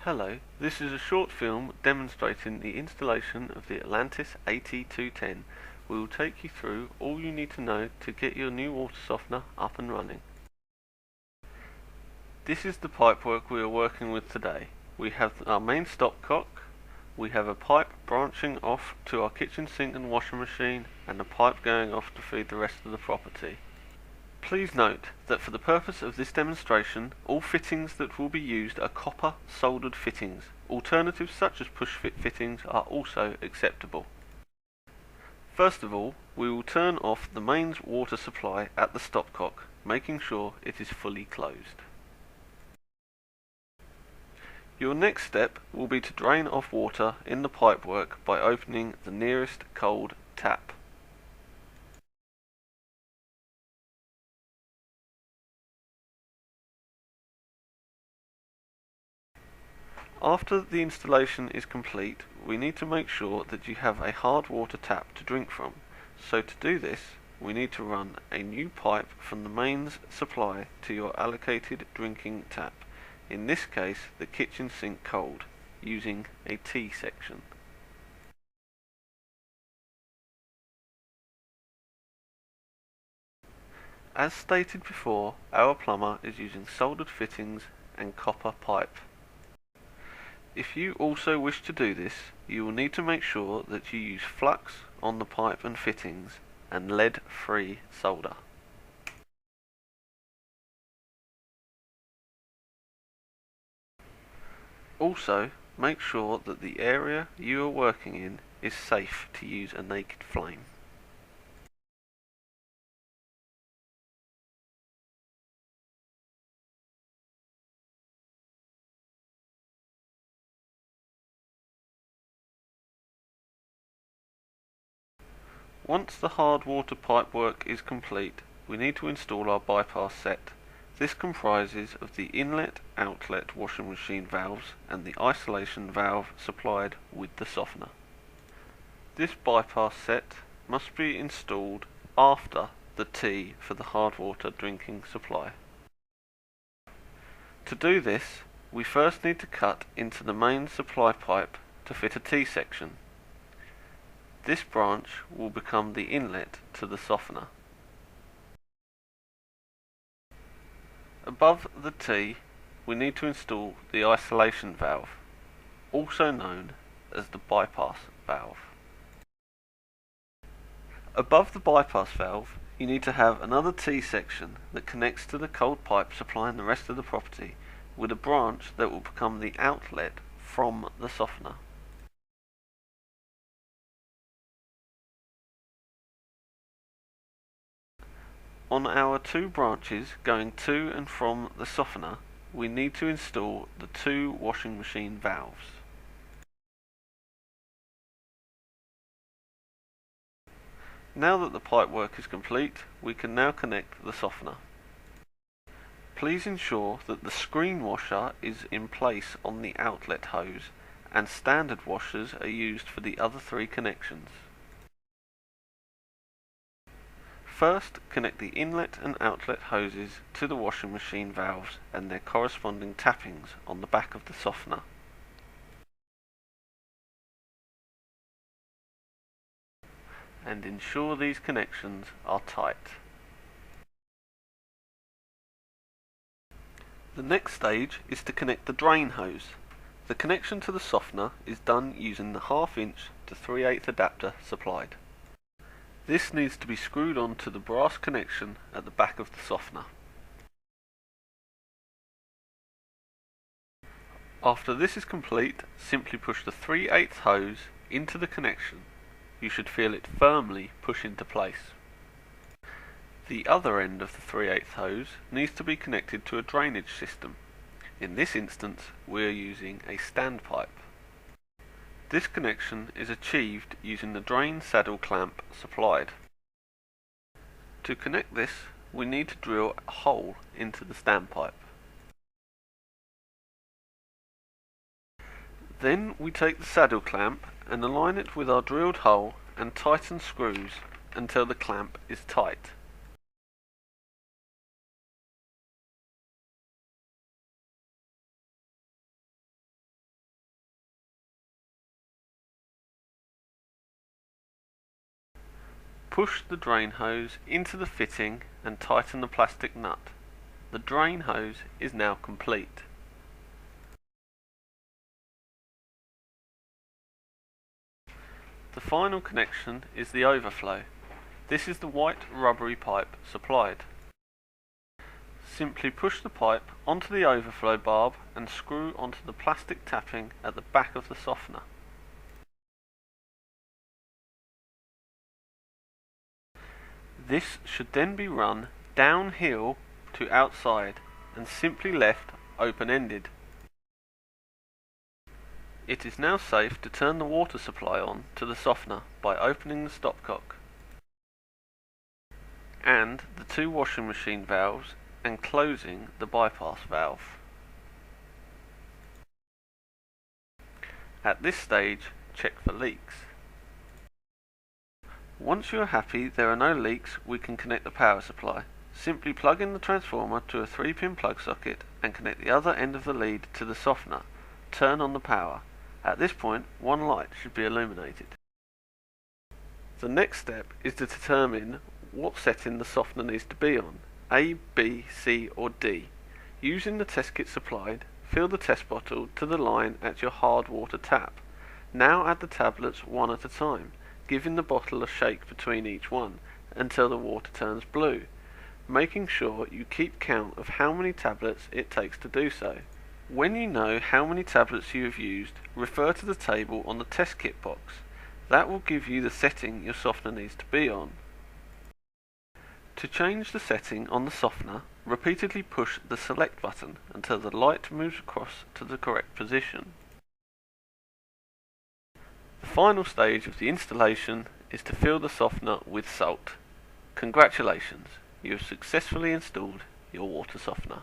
Hello, this is a short film demonstrating the installation of the Atlantis AT210. We will take you through all you need to know to get your new water softener up and running. This is the pipework we are working with today. We have our main stopcock, we have a pipe branching off to our kitchen sink and washing machine, and a pipe going off to feed the rest of the property. Please note that for the purpose of this demonstration, all fittings that will be used are copper soldered fittings. Alternatives such as push-fit fittings are also acceptable. First of all, we will turn off the mains water supply at the stopcock, making sure it is fully closed. Your next step will be to drain off water in the pipework by opening the nearest cold tap. After the installation is complete, we need to make sure that you have a hard water tap to drink from. So to do this, we need to run a new pipe from the mains supply to your allocated drinking tap, in this case the kitchen sink cold, using a T section. As stated before, our plumber is using soldered fittings and copper pipe. If you also wish to do this, you will need to make sure that you use flux on the pipe and fittings and lead-free solder. Also, make sure that the area you are working in is safe to use a naked flame. Once the hard water pipe work is complete, we need to install our bypass set. This comprises of the inlet-outlet washing machine valves and the isolation valve supplied with the softener. This bypass set must be installed after the T for the hard water drinking supply. To do this, we first need to cut into the main supply pipe to fit a T section. This branch will become the inlet to the softener. Above the T, we need to install the isolation valve, also known as the bypass valve. Above the bypass valve, you need to have another T section that connects to the cold pipe supplying the rest of the property, with a branch that will become the outlet from the softener. On our two branches going to and from the softener, we need to install the two washing machine valves. Now that the pipework is complete, we can now connect the softener. Please ensure that the screen washer is in place on the outlet hose, and standard washers are used for the other three connections. First, connect the inlet and outlet hoses to the washing machine valves and their corresponding tappings on the back of the softener. And ensure these connections are tight. The next stage is to connect the drain hose. The connection to the softener is done using the 1/2 inch to 3/8 adapter supplied. This needs to be screwed onto the brass connection at the back of the softener. After this is complete, simply push the 3/8 hose into the connection. You should feel it firmly push into place. The other end of the 3/8 hose needs to be connected to a drainage system. In this instance, we are using a standpipe. This connection is achieved using the drain saddle clamp supplied. To connect this, we need to drill a hole into the standpipe. Then we take the saddle clamp and align it with our drilled hole and tighten screws until the clamp is tight. Push the drain hose into the fitting and tighten the plastic nut. The drain hose is now complete. The final connection is the overflow. This is the white rubbery pipe supplied. Simply push the pipe onto the overflow barb and screw onto the plastic tapping at the back of the softener. This should then be run downhill to outside and simply left open-ended. It is now safe to turn the water supply on to the softener by opening the stopcock and the two washing machine valves and closing the bypass valve. At this stage, check for leaks. Once you are happy there are no leaks, we can connect the power supply. Simply plug in the transformer to a 3-pin plug socket and connect the other end of the lead to the softener. Turn on the power. At this point, one light should be illuminated. The next step is to determine what setting the softener needs to be on, A, B, C or D. Using the test kit supplied, fill the test bottle to the line at your hard water tap. Now add the tablets one at a time, giving the bottle a shake between each one until the water turns blue, making sure you keep count of how many tablets it takes to do so. When you know how many tablets you have used, refer to the table on the test kit box. That will give you the setting your softener needs to be on. To change the setting on the softener, repeatedly push the select button until the light moves across to the correct position. The final stage of the installation is to fill the softener with salt. Congratulations, you have successfully installed your water softener.